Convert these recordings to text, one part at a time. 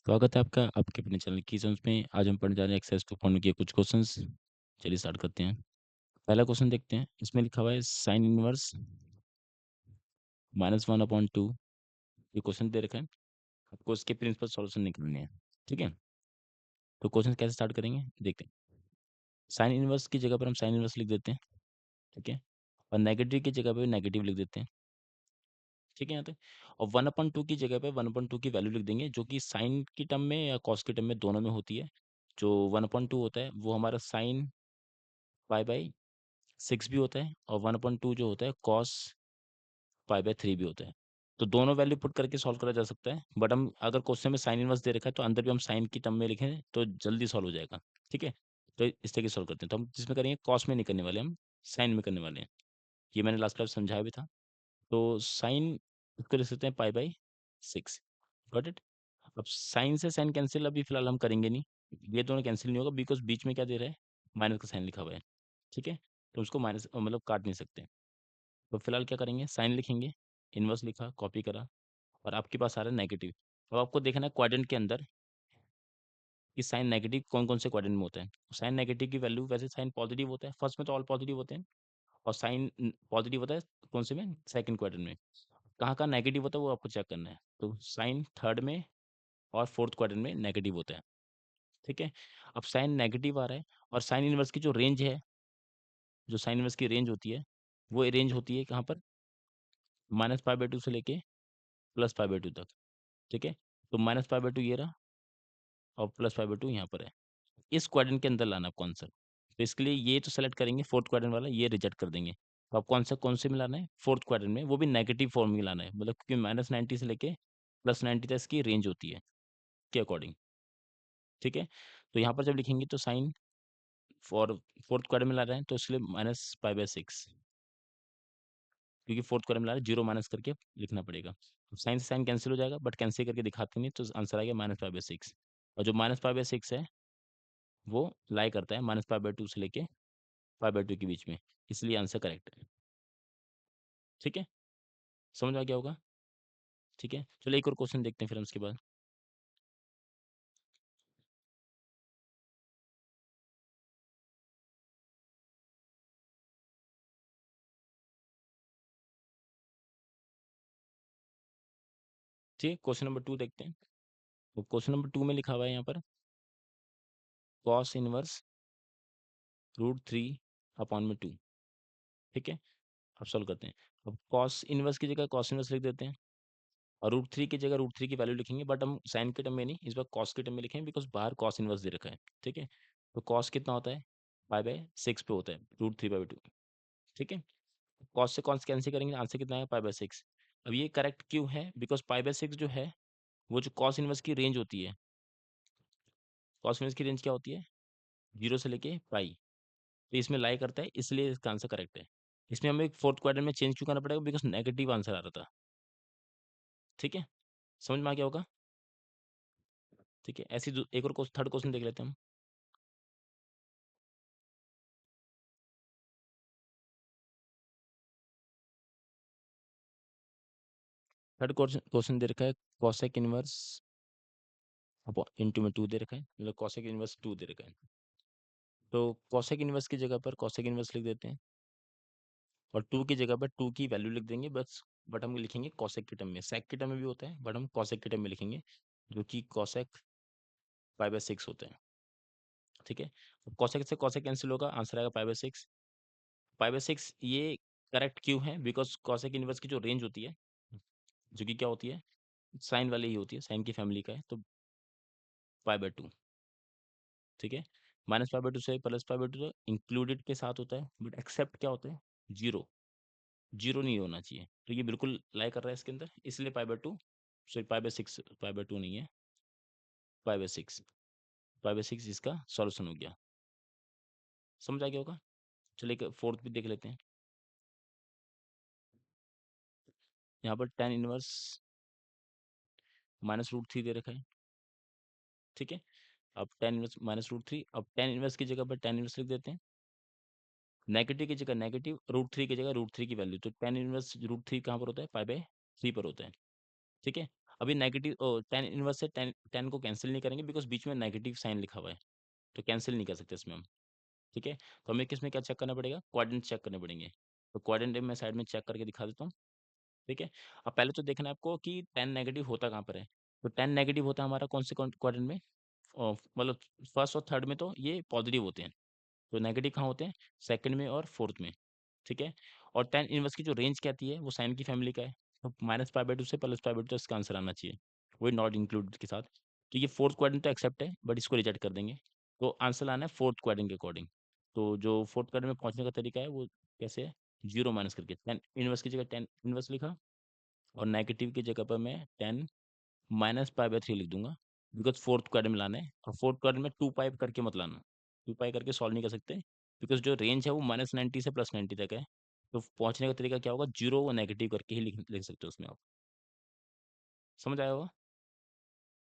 स्वागत है आपका आपके अपने चैनल की जोन्स में। आज हम पढ़ने जा रहे हैं एक्सरसाइज 2 के कुछ क्वेश्चंस। चलिए स्टार्ट करते हैं। पहला क्वेश्चन देखते हैं। इसमें लिखा हुआ है साइन इनवर्स -1/2। ये क्वेश्चन दे रखा है, आपको इसके प्रिंसिपल सॉल्यूशन निकालने हैं। ठीक है, तो क्वेश्चन कैसे स्टार्ट करेंगे देखते हैं। साइन इनवर्स की जगह पर हम साइन इनवर्स लिख देते हैं। ठीक है, और नेगेटिव की जगह पे नेगेटिव लिख देते हैं। ठीक है, यहाँ तक। और 1/2 की जगह पे 1/2 की वैल्यू लिख देंगे, जो कि साइन की टर्म में या कॉस की टर्म में, दोनों में होती है। जो 1/2 होता है वो हमारा साइन पाई/6 भी होता है, और 1/2 जो होता है कॉस पाई/3 भी होता है। तो दोनों वैल्यू पुट करके सॉल्व करा जा सकता है, बट हम अगर क्वेश्चन में साइन इनवर्स दे रखा है तो अंदर भी हम साइन की टर्म में लिखें तो जल्दी सॉल्व हो जाएगा। ठीक है, तो इस तरीके सॉल्व करते हैं। तो हम जिसमें करेंगे कॉस में नहीं करने वाले, हम साइन में करने वाले हैं। ये मैंने लास्ट क्लास समझाया भी था। तो साइन इसको लिख सकते हैं पाई/6। Got it. अब साइन से साइन कैंसिल अभी फिलहाल हम करेंगे नहीं, ये दोनों कैंसिल नहीं होगा, बिकॉज बीच में क्या दे रहा है, माइनस का साइन लिखा हुआ है। ठीक है, तो उसको माइनस मतलब काट नहीं सकते। तो फिलहाल क्या करेंगे, साइन लिखेंगे, इनवर्स लिखा, कॉपी करा, और आपके पास आ रहा है नेगेटिव। अब आपको देखना है क्वाड्रेंट के अंदर कि साइन नेगेटिव कौन कौन से क्वाड्रेंट में होता है। साइन नेगेटिव की वैल्यू, वैसे साइन पॉजिटिव होता है फर्स्ट में, तो ऑल पॉजिटिव होते हैं, और साइन पॉजिटिव होता है कौन से में, सेकंड क्वाड्रेंट में। कहाँ कहाँ नेगेटिव होता है वो आपको चेक करना है। तो साइन थर्ड में और फोर्थ क्वाड्रेंट में नेगेटिव होता है। ठीक है, अब साइन नेगेटिव आ रहा है, और साइन इनवर्स की जो रेंज है, जो साइन इनवर्स की रेंज होती है, वो रेंज होती है कहाँ पर, -π/2 से लेके +π/2 तक। ठीक है, तो -π/2 ये रहा, और +π/2 यहाँ पर है। इस क्वाड्रेंट के अंदर लाना आपको आंसर। तो इसके लिए ये तो सेलेक्ट करेंगे, फोर्थ क्वाड्रेंट वाला ये रिजेक्ट कर देंगे। तो आपको आंसर कौन से में लाना है, फोर्थ क्वाड्रेंट में, वो भी नेगेटिव फॉर्म में लाना है, मतलब क्योंकि -90 से लेके +90 तक इसकी रेंज होती है के अकॉर्डिंग। ठीक है, तो यहाँ पर जब लिखेंगे तो साइन फॉर फोर्थ क्वाड्रेंट में ला रहे हैं, तो इसलिए -π/6, क्योंकि फोर्थ क्वाड्रेंट में ला रहे हैं, जीरो माइनस करके लिखना पड़ेगा। साइन से साइन कैंसिल हो जाएगा, बट कैंसिल करके दिखाते नहीं, तो आंसर आएगा -π/6। और जो -π/6 है वो लाई करता है -π/2 से लेके π/2 के बीच में, इसलिए आंसर करेक्ट है। ठीक है, समझ में आ गया होगा। ठीक है, चलो एक और क्वेश्चन देखते हैं फिर हम उसके बाद। ठीक है, क्वेश्चन नंबर 2 देखते हैं। तो क्वेश्चन नंबर 2 में लिखा हुआ है यहाँ पर कॉस इनवर्स √3/2। ठीक है, अब सॉल्व करते हैं। अब कॉस इनवर्स की जगह कॉस इनवर्स लिख देते हैं, और √3 की जगह √3 की वैल्यू लिखेंगे, बट हम साइन के टर्म में नहीं, इस बार कॉस के टर्म में लिखेंगे, बिकॉज बाहर कॉस इनवर्स दे रखा है। ठीक है, तो कॉस कितना होता है, π/6 पे होता है, √3/2। ठीक है, कॉस से कॉस कैंसिल करेंगे, आंसर कितना है, π/6। अब ये करेक्ट क्यों है, बिकॉज π/6 जो है वो जो कॉस इनवर्स की रेंज होती है, कॉस इनवर्स की रेंज क्या होती है, 0 से लेके पाई, तो इसमें लाई करता है, इसलिए इसका आंसर करेक्ट है। इसमें हमें फोर्थ क्वाड्रेंट में चेंज क्यों करना पड़ेगा, बिकॉज नेगेटिव आंसर आ रहा था। ठीक है, समझ में आ गया होगा। ठीक है, ऐसी एक और थर्ड क्वेश्चन देख लेते हैं हम। थर्ड क्वेश्चन दे रखा है कॉसेक इनवर्स इंटू में 2 दे रखा है, मतलब कॉसेक इनवर्स 2 दे रखा है। तो कॉसेक इनवर्स की जगह पर कॉसेक इनवर्स लिख देते हैं, और 2 की जगह पर 2 की वैल्यू लिख देंगे बस। बट हम लिखेंगे कॉसेक के टर्म में, सेक के टर्म में भी होता है, बट हम कॉसेक के टर्म में लिखेंगे, जो कि कॉसेक π/6 होता है। ठीक है, कॉसेक से कॉसेक कैंसिल होगा, आंसर आएगा π/6। π/6 ये करेक्ट क्यों है, बिकॉज कॉसेक इनवर्स की जो रेंज होती है, जो कि क्या होती है, साइन वाली ही होती है, साइन की फैमिली का है, तो π/2। ठीक है, -π/2 से +π/2 तो इंक्लूडेड के साथ होता है, बट एक्सेप्ट क्या होता है, जीरो। जीरो नहीं होना चाहिए, तो ये बिल्कुल लाई कर रहा है इसके अंदर, इसलिए π/2, सॉरी π/6, π/2 नहीं है, π/6। π/6 इसका सॉल्यूशन हो गया। समझ आ गया होगा। चलिए एक फोर्थ भी देख लेते हैं। यहाँ पर tan इनवर्स -√3 दे रखा है। ठीक है, अब tan इनवर्स -√3, अब tan इनवर्स की जगह पर tan इनवर्स लिख देते हैं, नेगेटिव की जगह नेगेटिव, √3 की जगह √3 की वैल्यू, तो tan इनवर्स √3 कहाँ पर होता है, π/3 पर होता है। ठीक है, अभी नेगेटिव टेन इनवर्स से टेन टेन को कैंसिल नहीं करेंगे बिकॉज बीच में नेगेटिव साइन लिखा हुआ है, तो कैंसिल नहीं कर सकते इसमें हम। ठीक है, तो हमें किस में क्या चेक करना पड़ेगा, क्वाड्रेंट चेक करने पड़ेंगे। तो क्वाड्रेंट मैं साइड में चेक करके दिखा देता हूँ। ठीक है, अब पहले तो देखना है आपको कि टेन नेगेटिव होता कहाँ पर है। तो टेन नेगेटिव होता है हमारा कौन से क्वाड्रेंट में, मतलब फर्स्ट और थर्ड में तो ये पॉजिटिव होते हैं। तो नेगेटिव कहाँ होते हैं, सेकंड में और फोर्थ में। ठीक है, और टेन इनवर्स की जो रेंज कहती है वो साइन की फैमिली का है। तो -π/2 से +π/2 इसका आंसर आना चाहिए, वही नॉट इंक्लूडेड के साथ। तो ये फोर्थ क्वाड्रेंट तो एक्सेप्ट है बट इसको रिजेक्ट कर देंगे। तो आंसर आना है फोर्थ क्वाड्रेंट के अकॉर्डिंग। तो जो फोर्थ क्वाड्रेंट में पहुंचने का तरीका है वो कैसे है, जीरो माइनस करके टेन इनवर्स की जगह टेन इनवर्स लिखा, और नेगेटिव की जगह पर मैं टेन -π/3 लिख दूंगा, बिकॉज फोर्थ क्वाड्रेंट में लाना है। और फोर्थ क्वाड्रेंट में 2π करके मत लाना, 2π करके सॉल्व नहीं कर सकते, बिकॉज जो रेंज है वो -90 से +90 तक है। तो पहुंचने का तरीका क्या होगा, जीरो व नेगेटिव करके ही लिख लिख सकते हो उसमें आप। समझ आया होगा।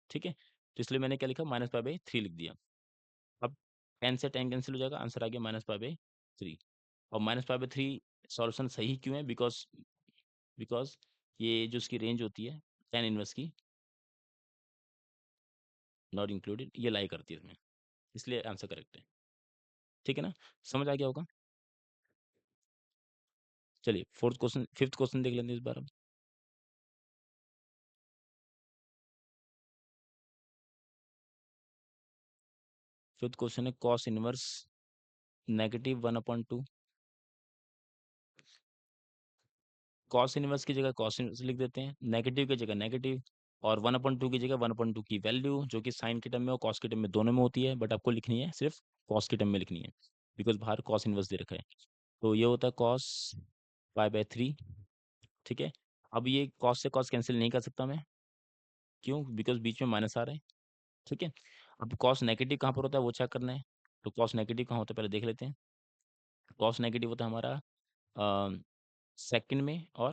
ठीक है, तो इसलिए मैंने क्या लिखा, -π/3 लिख दिया। अब 10 से 10 कैंसिल हो जाएगा, आंसर आ गया -π/3। और -π/3 सॉल्यूशन सही क्यों है, बिकॉज बिकॉज ये जो इसकी रेंज होती है टेन इनवर्स की, नॉट इंक्लूडेड, ये लाई करती है इसमें, इसलिए आंसर करेक्ट है। ठीक है ना, समझ आ गया होगा। चलिए फोर्थ क्वेश्चन, फिफ्थ क्वेश्चन देख लेते हैं इस बार हम। फिफ्थ क्वेश्चन है कॉस इनवर्स -1/2। कॉस इनवर्स की जगह कॉस इनवर्स लिख देते हैं, नेगेटिव की जगह नेगेटिव, और 1/2 की जगह 1/2 की वैल्यू, जो कि साइन के टर्म में और कॉस के टर्म में दोनों में होती है, बट आपको लिखनी है सिर्फ कॉस के टर्म में लिखनी है, बिकॉज बाहर कॉस इनवर्स दे रखा है। तो ये होता है कॉस π/3। ठीक है, अब ये कॉस से कॉस कैंसिल नहीं कर सकता मैं, क्यों, बिकॉज बीच में माइनस आ रहा है। ठीक है, अब कॉस नेगेटिव कहाँ पर होता है वो चेक करना है। तो कॉस नेगेटिव कहाँ होता है पहले देख लेते हैं। कॉस नेगेटिव होता है हमारा सेकंड में और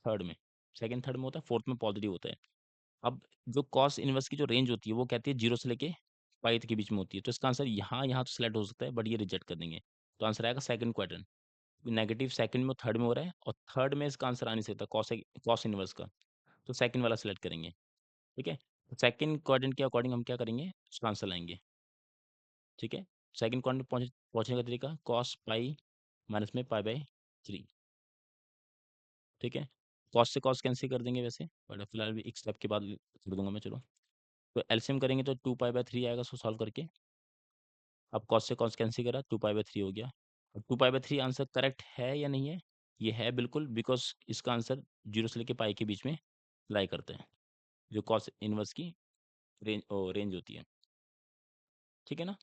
थर्ड में। सेकंड थर्ड में होता है, फोर्थ में पॉजिटिव होता है। अब जो कॉस इनवर्स की जो रेंज होती है वो कहती है जीरो से लेके पाई के बीच में होती है। तो इसका आंसर यहाँ यहाँ तो सिलेक्ट हो सकता है, बट ये रिजेक्ट कर देंगे। तो आंसर आएगा सेकंड क्वाड्रेंट। नेगेटिव सेकंड में और थर्ड में हो रहा है, और थर्ड में इसका आंसर आ नहीं सकता कॉस कॉस इनवर्स का। तो सेकंड वाला सिलेक्ट करेंगे। ठीक है, सेकंड क्वाड्रेंट के अकॉर्डिंग हम क्या करेंगे, उसका आंसर लाएंगे। ठीक है, सेकंड क्वाड्रेंट पहुंचने का तरीका कॉस पाई माइनस में π/3। ठीक है, कॉस से कॉस कैंसिल कर देंगे वैसे, बट फिलहाल भी एक स्टेप के बाद कर दूंगा मैं, चलो। तो एलसीएम करेंगे तो 2π/3 आएगा उसको सॉल्व करके। अब कॉस से कॉस कैंसिल करा, 2π/3 हो गया। अब 2π/3 आंसर करेक्ट है या नहीं है, ये है बिल्कुल, बिकॉज इसका आंसर जीरो से लेके पाई के बीच में लाई करता है, जो कॉस इनवर्स की रेंज होती है। ठीक है ना,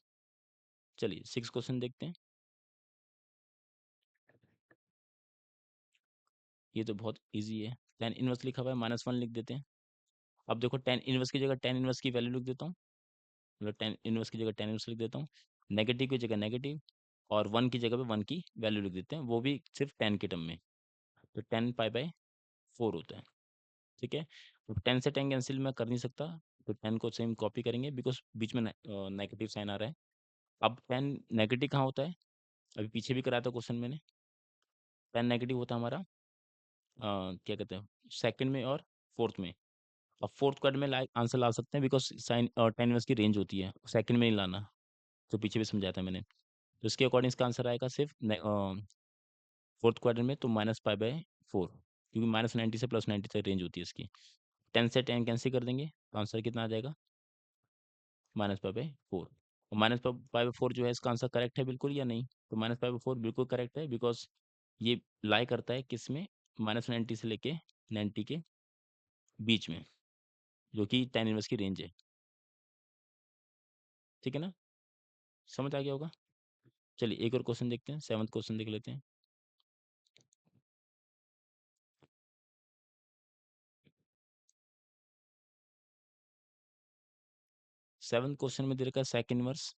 चलिए सिक्स क्वेश्चन देखते हैं। ये तो बहुत इजी है, टेन इनवर्स लिखा हुआ है, -1 लिख देते हैं। अब देखो टेन इनवर्स की जगह टेन इनवर्स की वैल्यू लिख देता हूँ, मतलब टेन इनवर्स की जगह टेन इनवर्स लिख देता हूँ। नेगेटिव की जगह नेगेटिव, और वन की जगह पे वन की वैल्यू लिख देते हैं, वो भी सिर्फ टेन के टर्म में। तो 10π/4 होता है। ठीक है, तो 10 से 10 कैंसिल मैं कर नहीं सकता, तो 10 को सेम कॉपी करेंगे, बिकॉज बीच में नेगेटिव साइन आ रहा है। अब 10 नेगेटिव कहाँ होता है, अभी पीछे भी कराया था क्वेश्चन मैंने। 10 नेगेटिव होता है हमारा क्या कहते हैं, सेकंड में और फोर्थ में। अब फोर्थ क्वाड्रेंट में आंसर ला सकते हैं, बिकॉज साइन 10 इनवर्स की रेंज होती है, सेकंड में नहीं लाना। तो पीछे भी समझाया था मैंने। तो इसके अकॉर्डिंग इसका आंसर आएगा सिर्फ फोर्थ क्वाड्रेंट में, तो -π/4, क्योंकि -90 से +90 तक रेंज होती है इसकी। 10 से 10 कैंसिल कर देंगे, तो आंसर कितना आ जाएगा, -π/4। और -π/4 जो है इसका आंसर करेक्ट है बिल्कुल या नहीं, तो -π/4 बिल्कुल करेक्ट है, बिकॉज ये लाई करता है किस में, -90 से लेके 90 के बीच में, जो कि टेन इनवर्स की रेंज है। ठीक है ना, समझ आ गया होगा। चलिए एक और क्वेश्चन देखते हैं, सेवंथ क्वेश्चन देख लेते हैं। सेवंथ क्वेश्चन में दे रखा है सेक इनवर्स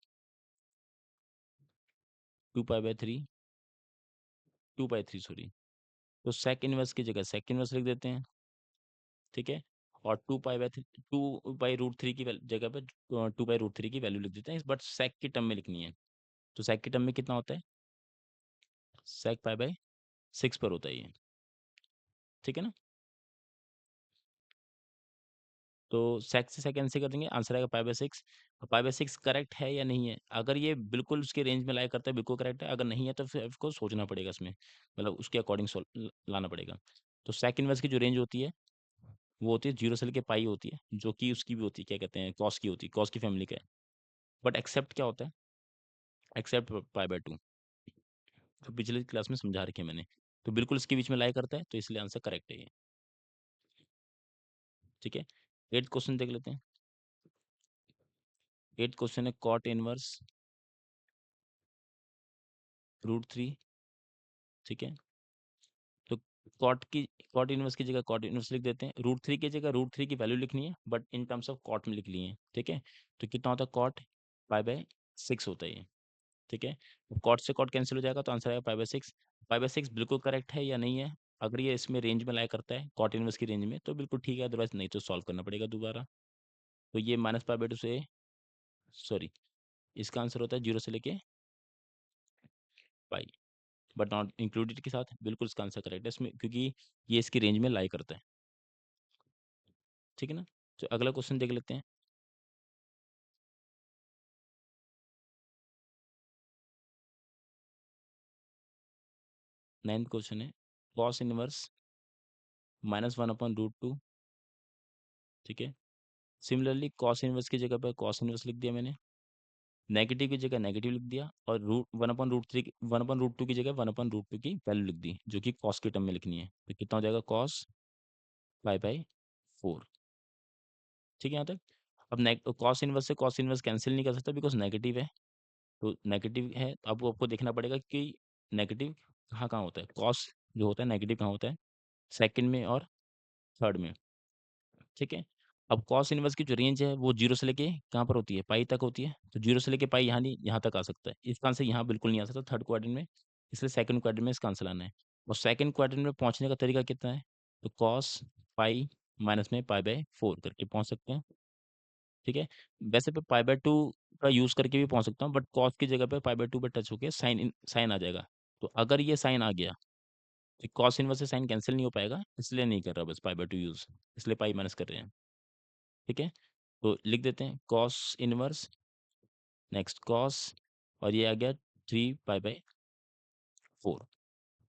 2π/3, 2/3 सॉरी। तो सेक इनवर्स की जगह सेक इनवर्स लिख देते हैं। ठीक है, और 2π/3, 2/√3 की जगह पे 2/√3 की वैल्यू लिख देते हैं, बट सेक की टर्म में लिखनी है। तो सेक की टर्म में कितना होता है, सेक π/6 पर होता है ये। ठीक है ना, तो सेक्स से सेकंड से कर देंगे, आंसर आएगा pi by 6। Pi by 6 correct है या नहीं है? अगर ये बिल्कुल उसके रेंज में लाई करता है, बिल्कुल करेक्ट है। अगर नहीं है तो फिर आपको सोचना पड़ेगा इसमें, मतलब उसके अकॉर्डिंग लाना पड़ेगा। तो सेक इनवर्स की जो रेंज होती है वो होती है 0 से लेके पाई होती है, जो कि उसकी भी होती है, क्या कहते हैं, कॉस की होती है, कॉस की फैमिली का है। बट एक्सेप्ट क्या होता है? एक्सेप्ट पाई बाय 2, तो पिछले क्लास में समझा रखे मैंने। तो बिल्कुल इसके बीच में लाई करता है, तो इसलिए आंसर करेक्ट है ये। ठीक है, 8th क्वेश्चन देख लेते हैं। 8th क्वेश्चन है कॉट इनवर्स √3। ठीक है, तो कॉट इनवर्स की जगह कॉट इनवर्स लिख देते हैं। √3 की जगह √3 की वैल्यू लिखनी है, but in terms of cot में लिख लिए हैं। ठीक है, तो कितना होता है कॉट? पाई बाय 6 होता है ये। ठीक है, कॉट से कॉट कैंसिल हो जाएगा, तो आंसर आएगा पाई बाय 6। पाई बाय 6 बिल्कुल करेक्ट है या नहीं है? अगर ये इसमें रेंज में लाया करता है, कॉट इनवर्स की रेंज में, तो बिल्कुल ठीक है, अदरवाइज नहीं तो सॉल्व करना पड़ेगा दोबारा। तो ये -पाई बाय 2 से, सॉरी, इसका आंसर होता है 0 से लेके पाई, बट नॉट इंक्लूडेड के साथ, बिल्कुल इसका आंसर करेक्ट है इसमें, क्योंकि ये इसकी रेंज में लाई करता है। ठीक है ना, तो अगला क्वेश्चन देख लेते हैं। 9th क्वेश्चन है कॉस इनवर्स -1/√2। ठीक है, सिमिलरली कॉस इनवर्स की जगह पर कॉस इनवर्स लिख दिया मैंने, नेगेटिव की जगह नेगेटिव लिख दिया, और रूट 1/√3 1/√2 की जगह 1/√2 की वैल्यू लिख दी, जो कि कॉस के टर्म में लिखनी है। तो कितना हो जाएगा कॉस पाई बाय 4। ठीक है, यहाँ तक। अब कॉस इनवर्स से कॉस इनवर्स कैंसिल नहीं कर सकता, बिकॉज नेगेटिव है। तो नेगेटिव है, अब आपको देखना पड़ेगा कि नेगेटिव कहाँ कहाँ होता है। कॉस जो होता है नेगेटिव कहाँ होता है? सेकंड में और थर्ड में। ठीक है, अब कॉस इनवर्स की जो रेंज है वो 0 से लेके कहाँ पर होती है? पाई तक होती है। तो 0 से लेके पाई यहाँ नहीं, यहाँ तक आ सकता है। इसका आंसर यहाँ बिल्कुल नहीं आ सकता थर्ड क्वाड्रेंट में, इसलिए सेकंड क्वाड्रेंट में इसका आंसर आना है। और सेकंड क्वाड्रेंट में पहुंचने का तरीका कितना है? तो कॉस पाई माइनस में पाई बाय 4 करके पहुंच सकते हैं। ठीक है, वैसे पे पाई बाय 2 का यूज करके भी पहुंच सकता हूँ, बट कॉस की जगह पे पाई बाय 2 पे टच होके साइन आ जाएगा। तो अगर ये साइन आ गया तो कॉस इनवर्स से साइन कैंसिल नहीं हो पाएगा, इसलिए नहीं कर रहा, बस पाई बाय 2 यूज, इसलिए पाई माइनस कर रहे हैं। ठीक है, तो लिख देते हैं कॉस इनवर्स, नेक्स्ट कॉस, और ये आ गया 3 पाई बाय 4।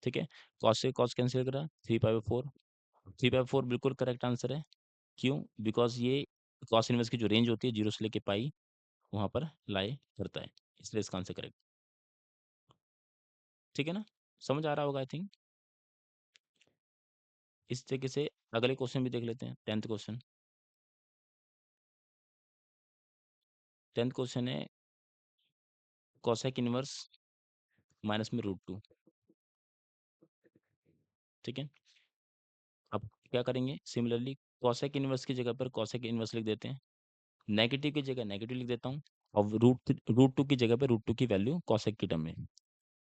ठीक है, कॉस से कॉस कैंसिल करा, 3 पाई बाय 4। 3 पाई बाय 4 बिल्कुल करेक्ट आंसर है। क्यों? बिकॉज ये कॉस इनवर्स की जो रेंज होती है 0 से लेके पाई, वहाँ पर लाई करता है, इसलिए इसका आंसर करेक्ट। ठीक है ना, समझ आ रहा होगा आई थिंक। इस तरीके से अगले क्वेश्चन भी देख लेते हैं। 10th question. 10th क्वेश्चन है कोसेक इनवर्स माइनस में √2। ठीक है, अब क्या करेंगे? सिमिलरली कोसेक इनवर्स की जगह पर कोसेक इनवर्स लिख देते हैं, नेगेटिव की जगह नेगेटिव लिख देता हूँ, और √2 की जगह पे √2 की वैल्यू कोसेक की टर्म में,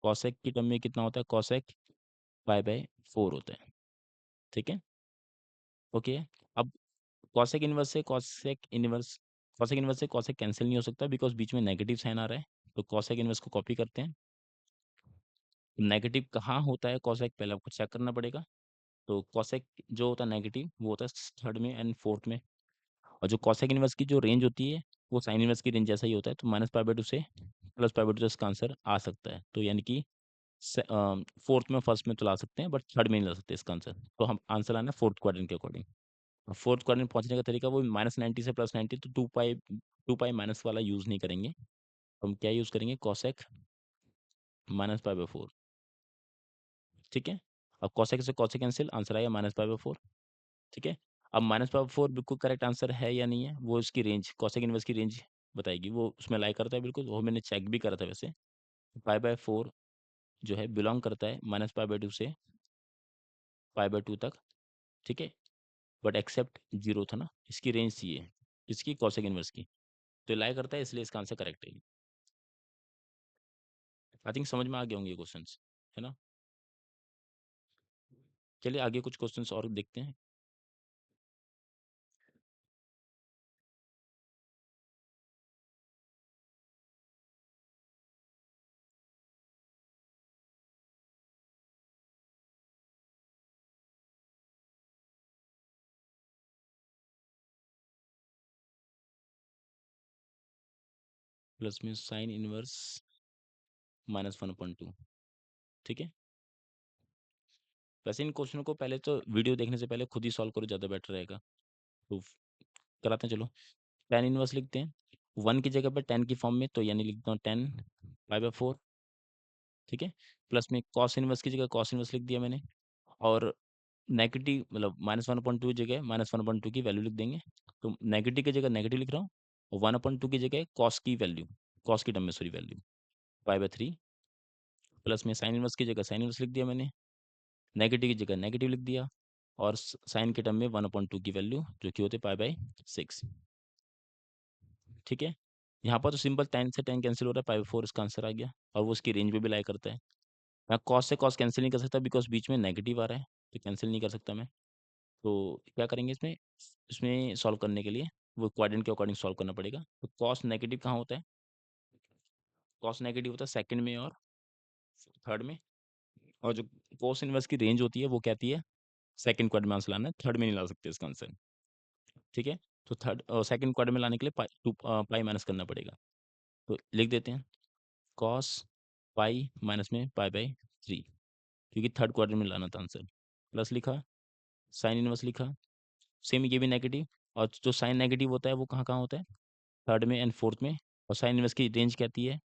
कोसेक की टर्म में कितना होता है? कोसेक पाई बाय 4 होता है। ठीक है, ओके। अब कोसेक इनवर्स से कोसेक कैंसिल नहीं हो सकता, बिकॉज बीच में नेगेटिव साइन आ रहा है। तो कोसेक इनवर्स को कॉपी करते हैं। नेगेटिव कहाँ होता है कोसेक, पहले आपको चेक करना पड़ेगा। तो कोसेक जो होता है नेगेटिव, वो होता है थर्ड में एंड फोर्थ में। और जो कोसेक इनवर्स की जो रेंज होती है वो साइन इनवर्स की रेंज जैसा ही होता है। तो -पाई बाय 2 से +पाई बाय 2 इसका आंसर आ सकता है। तो यानी कि फोर्थ में फर्स्ट में तो ला सकते हैं, बट थर्ड में नहीं ला सकते इसका आंसर। तो हम आंसर आना फोर्थ क्वाड्रेंट के अकॉर्डिंग। और फोर्थ क्वाड्रेंट पहुंचने का तरीका वो -90 से +90, तो 2 पाई माइनस वाला यूज नहीं करेंगे। हम क्या यूज करेंगे? Cosec -pi by 4। ठीक है, अब कोसेक से कोसेक कैंसिल, आंसर आएगा -पाई बाय 4। ठीक है, अब -पाई बाय 4 बिल्कुल करेक्ट आंसर है या नहीं है? वो इसकी रेंज, कोसेक इनवर्स की रेंज बताएगी, वो उसमें लाई करता है बिल्कुल, वो मैंने चेक भी करा था वैसे। पाई बाय 4 जो है बिलोंग करता है -पाई बाय 2 से पाई बाय 2 तक। ठीक है, बट एक्सेप्ट 0 था ना, इसकी रेंज सी है, इसकी कोसेक इनवर्स की, तो लाई करता है, इसलिए इसका आंसर करेक्ट है। आई थिंक समझ में आ गए होंगे क्वेश्चंस, है ना। चलिए आगे कुछ क्वेश्चंस और देखते हैं। प्लस में साइन इनवर्स -1/2। ठीक है। वैसे इन क्वेश्चनों को पहले तो वीडियो देखने से पहले खुद ही सॉल्व करो, ज़्यादा बेटर रहेगा। तो कराते हैं, चलो। टेन इनवर्स लिखते हैं, 1 की जगह पर 10 की फॉर्म में, तो यानी लिखता हूँ 10/4। ठीक है। प्लस में कॉस इनवर्स की जगह कॉस इनवर्स लिख दिया मैंने, और नेगेटिव मतलब -1/2 की जगह -1/2 की वैल्यू लिख देंगे। तो नेगेटिव की जगह नेगेटिव लिख रहा हूँ, और 1/2 की जगह कॉस की वैल्यू, कॉस की टर्म में सॉरी वैल्यू, 5/3। प्लस में साइन इनवर्स की जगह साइन इनवर्स लिख दिया मैंने, नेगेटिव की जगह नेगेटिव लिख दिया, और साइन के टर्म में 1/2 की वैल्यू जो कि होते π/6। ठीक है। यहाँ पर तो सिंपल 10 से 10 कैंसिल हो रहा है, π/4 इसका आंसर आ गया, और वो उसकी रेंज में भी लाई करता है। मैं कॉस से कॉस कैंसिल नहीं कर सकता बिकॉज बीच में नेगेटिव आ रहा है, तो कैंसिल नहीं कर सकता मैं। तो क्या करेंगे इसमें, इसमें सॉल्व करने के लिए वो क्वाड्रेंट के अकॉर्डिंग सॉल्व करना पड़ेगा। तो कॉस नेगेटिव कहाँ होता है, कॉस नेगेटिव होता है सेकंड में और थर्ड में, और जो कोस इनवर्स की रेंज होती है वो कहती है सेकंड क्वाड्रेंट में आंसर लाना है, थर्ड में नहीं ला सकते इसका आंसर। ठीक है। तो थर्ड सेकंड क्वाड्रेंट में लाने के लिए पाई माइनस करना पड़ेगा। तो लिख देते हैं कॉस पाई माइनस में π/3, क्योंकि थर्ड क्वाड्रेंट में लाना था आंसर। प्लस लिखा, साइन इनवर्स लिखा, सेम ये भी नेगेटिव, और जो साइन नेगेटिव होता है वो कहाँ कहाँ होता है, थर्ड में एंड फोर्थ में। और साइन इनवर्स की रेंज कहती है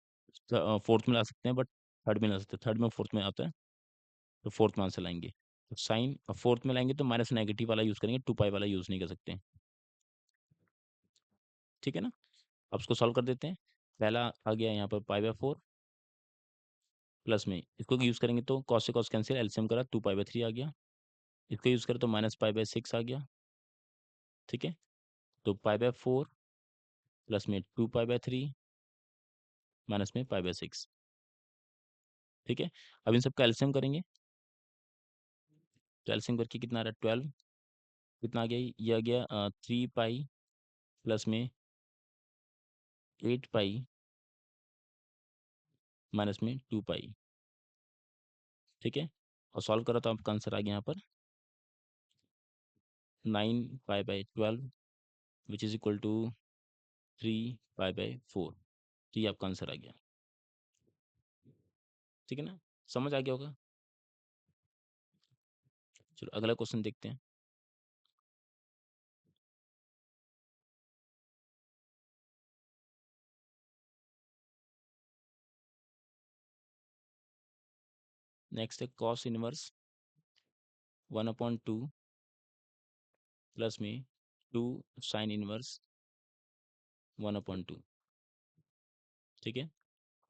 फोर्थ में ला सकते हैं, बट थर्ड में ला सकते हैं, थर्ड में फोर्थ में आता है, तो फोर्थ में आंसर लाएंगे। तो साइन फोर्थ में लाएंगे तो माइनस नेगेटिव वाला यूज़ करेंगे, 2 पाई वाला यूज़ नहीं कर सकते। ठीक है ना। अब उसको सॉल्व कर देते हैं। पहला आ गया यहाँ पर π/4, प्लस में इसको यूज़ करेंगे तो कॉस से कॉस कैंसिल, एलसीएम करा 2 π/3 आ गया। इसको यूज़ करें तो -π/6 आ गया। ठीक है। तो π/4 प्लस में 2 π/3 माइनस में π/6। ठीक है। अब इन सबका एलसीएम करेंगे, तो एलसीएम करके कितना आ रहा है 12, कितना आ गया ये आ गया 3 पाई प्लस में 8 पाई माइनस में 2 पाई। ठीक है। और सॉल्व करा तो आपका आंसर आ गया यहाँ पर 9 पाई/12 विच इज इक्वल टू 3 पाई/4। तो ये आपका आंसर आ गया। ठीक है ना, समझ आ गया होगा। चलो अगला क्वेश्चन देखते हैं। नेक्स्ट है कॉस इनवर्स 1/2 प्लस में 2 साइन इनवर्स 1/2। ठीक है।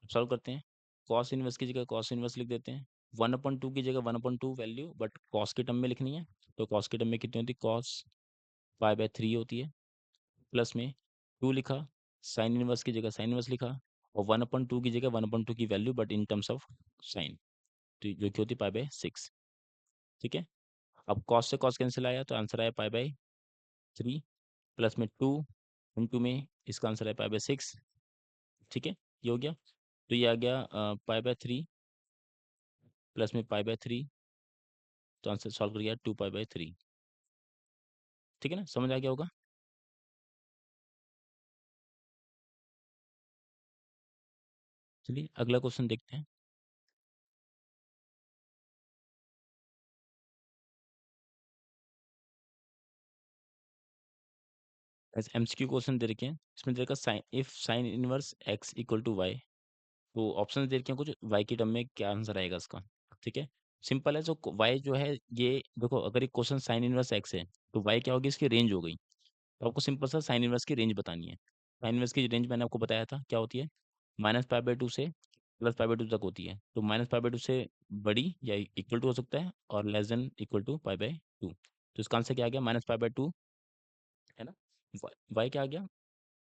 सॉल्व करते हैं। कॉस इनवर्स की जगह कॉस इनवर्स लिख देते हैं, 1/2 की जगह 1/2 वैल्यू, बट कॉस के टर्म में लिखनी है। तो कॉस के टर्म में कितनी होती है, कॉस π/3 होती है। प्लस में 2 लिखा, साइन इनवर्स की जगह साइन इनवर्स लिखा, और 1/2 की जगह 1/2 की value but in terms of sine, तो जो कि होती है π/6। ठीक है। अब कॉस से कॉस कैंसिल आया तो आंसर आया π/3, प्लस में 2 इंटू में इसका आंसर है π/6। ठीक है, ये हो गया। तो ये आ गया π/3 प्लस में π/3, तो आंसर सॉल्व कर गया 2 π/3। ठीक है ना, समझ आ गया होगा। चलिए अगला क्वेश्चन देखते हैं। ऐसे एमसीक्यू क्वेश्चन दे रखे हैं, इसमें दे रखा sine if sine inverse x equal to y. तो ऑप्शन दे रखे हैं कुछ, y की टर्म में क्या आंसर आएगा इसका। ठीक है। सिंपल है, जो y जो है ये देखो, अगर एक क्वेश्चन साइन इनवर्स x है तो y क्या होगी, इसकी रेंज हो गई। तो आपको सिंपल सा साइन इनवर्स की रेंज बतानी है। साइन इनवर्स की रेंज मैंने आपको बताया था क्या होती है, -π/2 से +π/2 तक होती है। तो -π/2 से बड़ी या इक्वल टू हो सकता है, और लेस देन इक्वल टू π/2। तो इसका आंसर क्या आ गया, -π/2, है ना। y क्या आ गया,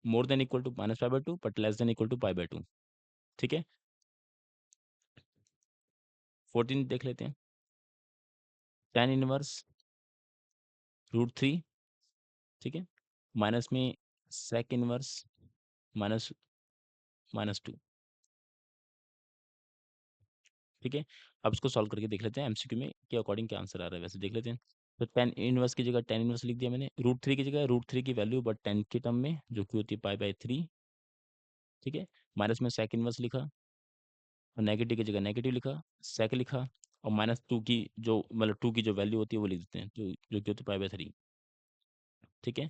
more than equal to -π/2 but less than equal to π/2। ठीक है। 14 देख लेते हैं। tan inverse √3। ठीक है। माइनस में sec इनवर्स माइनस -2। ठीक है। अब इसको सॉल्व करके देख लेते हैं एमसीक्यू में के अकॉर्डिंग क्या आंसर आ रहा है, वैसे देख लेते हैं। तो tan इनवर्स की जगह tan इनवर्स लिख दिया मैंने, √3 की जगह √3 की वैल्यू बट 10 की टर्म में, जो कि होती है π/3। ठीक है? माइनस में सेक इन्वर्स लिखा और नेगेटिव की जगह नेगेटिव लिखा, सेक लिखा और -2 की जो मतलब 2 की जो वैल्यू होती है वो लिख देते हैं, तो जो कि होती है पाई/3। ठीक है?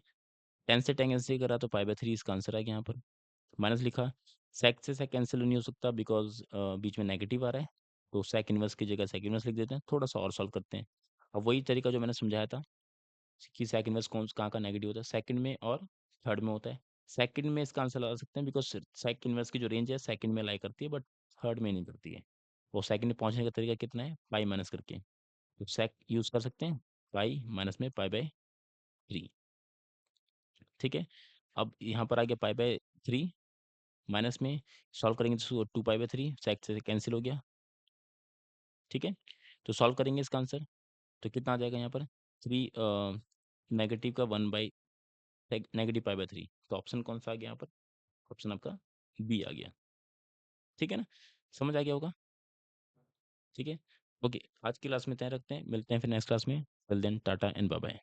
tan से tan कैंसिल करा तो पाई/3 इसका आंसर आ गया यहाँ पर। माइनस लिखा, सेक से सेक कैंसिल नहीं हो सकता बिकॉज़ बीच में नेगेटिव आ रहा है, तो सेक इन्वर्स की जगह सेक इन्वर्स लिख देते हैं। थोड़ा-सा और सॉल्व करते हैं। अब वही तरीका जो मैंने समझाया था कि सेक इन्वर्स कहाँ-कहाँ नेगेटिव होता है, सेकंड में और थर्ड में होता है। सेकंड में इसका आंसर लगा सकते हैं बिकॉज़ सेक इन्वर्स की जो रेंज है सेकंड में लाई करती है बट थर्ड में नहीं करती है। और सेकंड में पहुँचने का तरीका कितना है? पाई माइनस करके। तो सेक यूज़ कर सकते हैं, पाई माइनस में पाई/3। ठीक है? अब यहाँ पर आ गया पाई/3 माइनस में सॉल्व करेंगे तो 2 पाई/3 सेक से कैंसल हो गया। ठीक है? तो सॉल्व करेंगे इसका आंसर, तो कितना आ जाएगा यहाँ पर? 3 नेगेटिव का 1 बाई नेगेटिव पाई/3। तो ऑप्शन कौन-सा आ गया यहाँ पर? ऑप्शन आपका बी आ गया। ठीक है ना? समझ आ गया होगा? ठीक है? ओके, आज की क्लास में इतना ही रखते हैं। मिलते हैं फिर नेक्स्ट क्लास में। Till then tata and bye-bye.